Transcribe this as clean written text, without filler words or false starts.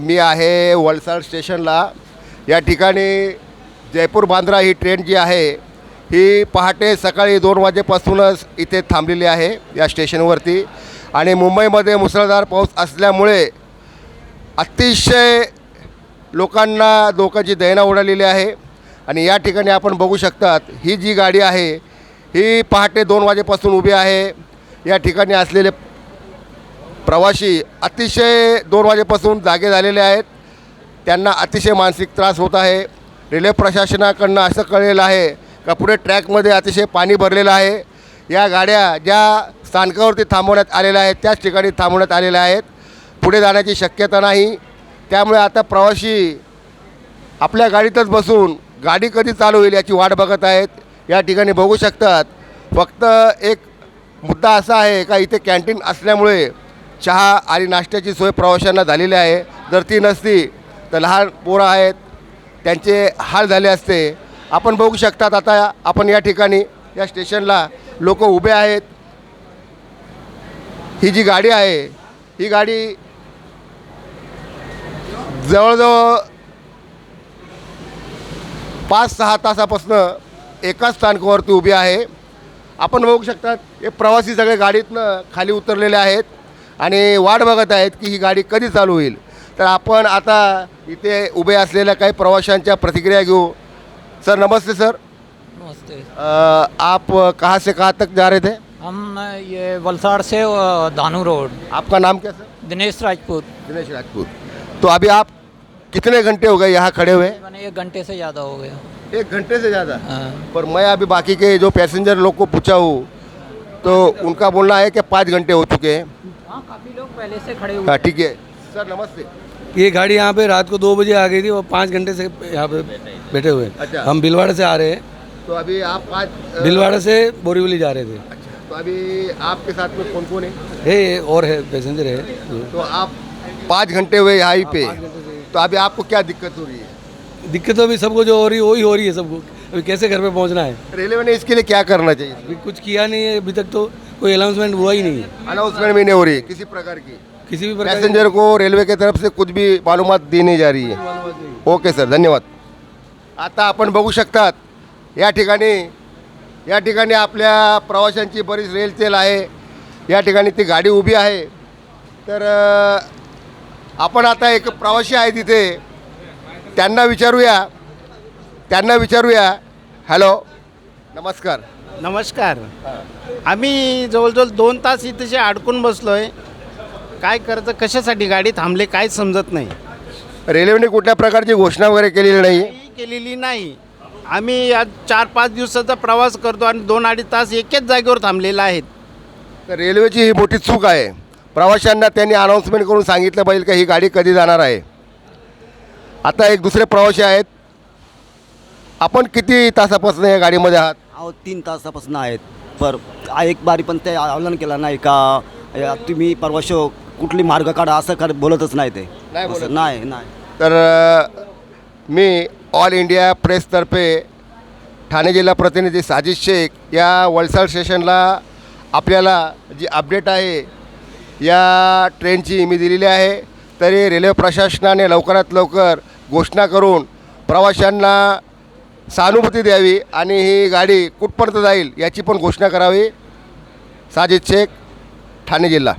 मी आहे वलसाड स्टेशनला. या ठिकाणी जयपूर बांद्रा ही ट्रेन जी आहे ही पहाटे सकाळी 2 वाजेपासूनच इथे थांबलेली आहे या स्टेशनवरती. आणि मुंबईमध्ये मुसळधार पाऊस असल्यामुळे अतिशय लोकांची दैना उडालेली आहे. आणि या ठिकाणी आपण बघू शकतात ही जी गाडी आहे ही पहाटे 2 वाजेपासून उभी आहे. या ठिकाणी असलेले प्रवासी अतिशय 2 वाजेपासून जागे झालेले आहेत. त्यांना अतिशय मानसिक त्रास होत आहे. रेल्वे प्रशासनाकडनं असं कळलेलं आहे का पुढे ट्रॅकमध्ये अतिशय पाणी भरलेलं आहे. या गाड्या ज्या स्थानकावरती थांबवण्यात आलेल्या आहेत त्याच ठिकाणी थांबवण्यात आलेल्या आहेत. पुढे जाण्याची शक्यता नाही. त्यामुळे आता प्रवासी आपल्या गाडीतच बसून गाडी कधी चालू होईल याची वाट बघत आहेत. या ठिकाणी बघू शकतात फक्त एक मुद्दा असा आहे का इथे कॅन्टीन असल्यामुळे चहा आणि नाश्त्याची सोय प्रवाशांना झालेली आहे. जर ती नसती तर लहान पोरं आहेत त्यांचे हाल झाले असते. आपण बघू शकतात आता आपण या ठिकाणी या स्टेशनला लोक उभे आहेत. ही जी गाडी आहे ही गाडी जवळजवळ 5-6 तासापासून एकाच स्थानकावरती उभी आहे. आपण बघू शकतात हे प्रवासी सगळे गाडीतनं खाली उतरलेले आहेत आणि वाट बघत आहेत की ही गाडी कधी चालू होईल. तर आपण आता इथे उभे असलेल्या काही प्रवाशांच्या प्रतिक्रिया घेऊ. सर नमस्ते सर. नमस्ते। आप कहाँ से कहाँ तक जा रहे थे? हम ये वलसाड़ से धानू रोड। आपका नाम क्या सर? दिनेश राजपूत। दिनेश राजपूत. तो अभी आप कितने घंटे हो गए यहाँ खड़े हुए? मैंने 1 घंटे से ज़्यादा हो गया। 1 घंटे से ज़्यादा? हाँ। पर मैं अभी बाकी के जो पैसेंजर लोग को पूछा हूँ तो उनका बोलना है कि 5 घंटे हो चुके हैं. हाँ, काफ़ी लोग पहले से खड़े हुए। हाँ ठीक है सर. नमस्ते. ये गाड़ी यहाँ पे रात को 2 बजे आ गई थी और 5 घंटे से यहाँ पे बैठे हुए हैं। अच्छा. हम भीलवाड़ा से आ रहे हैं। तो अभी आप 5 भीलवाड़ा से बोरीवली जा रहे थे। अच्छा. तो अभी आपके साथ में कौन कौन है? है और है पैसेंजर है। तो आप 5 घंटे हुए यहाँ पे. 5 घंटे से। तो अभी आपको क्या दिक्कत हो रही है? दिक्कत तो अभी सबको जो हो रही है वही हो रही है सबको। अभी कैसे घर पे पहुँचना है? रेलवे ने इसके लिए क्या करना चाहिए? अभी कुछ किया नहीं है अभी तक, तो कोई अनाउंसमेंट हुआ ही नहीं है अनाउंसमेंट भी नहीं हो रही किसी प्रकार की. किसी भी प्रकार की। पैसेंजर को रेल्वे की तरफ से कुछ भी मालूमात दी नहीं जा रही है. ओके सर धन्यवाद. आता आपण बघू शकतात या ठिकाणी आपल्या प्रवाशांची बरीच रेलचेल आहे. या ठिकाणी ती गाडी उभी आहे. तर आपण आता एक प्रवासी आहे तिथे त्यांना विचारूया. हॅलो नमस्कार. नमस्कार. आम्ही जवळजवळ 2 तास इथे अडकून बसलो आहे. काय करायचं, कशासाठी गाडी थांबले काय समजत नाही. रेल्वेने कुठल्या प्रकारची घोषणा वगैरे केलेली नाही? केलेली नाही. आम्ही आज 4-5 दिवसाचा प्रवास करतो आणि 2-2.5 तास एकेच जागेवर थांबलेला आहेत. तर रेल्वेची ही मोठी चूक आहे. प्रवाशांना त्यांनी अनाऊन्समेंट करून सांगितलं पाहिजे का ही गाडी कधी जाणार आहे. आता एक दुसरे प्रवासी आहेत. आपण किती तासापासून या गाडीमध्ये आहात? 3 तासापासून आहेत. पर एक बारी पण ते आव्हान केलं नाही का तुम्ही प्रवास कुठली मार्ग काढा असं बोलतच नाही ते. नाही बोलत. नाही. तर मी ऑल इंडिया प्रेसतर्फे ठाणे जिल्हा प्रतिनिधी साजिद शेख या वलसाड स्टेशनला आपल्याला जी अपडेट आहे या ट्रेनची मी दिलेली आहे. तरी रेल्वे प्रशासनाने लवकरात लवकर घोषणा करून प्रवाशांना सहानुभूती द्यावी आणि ही गाडी कुठपर्यंत जाईल याची पण घोषणा करावी. साजिद शेख ठाणे जिल्हा.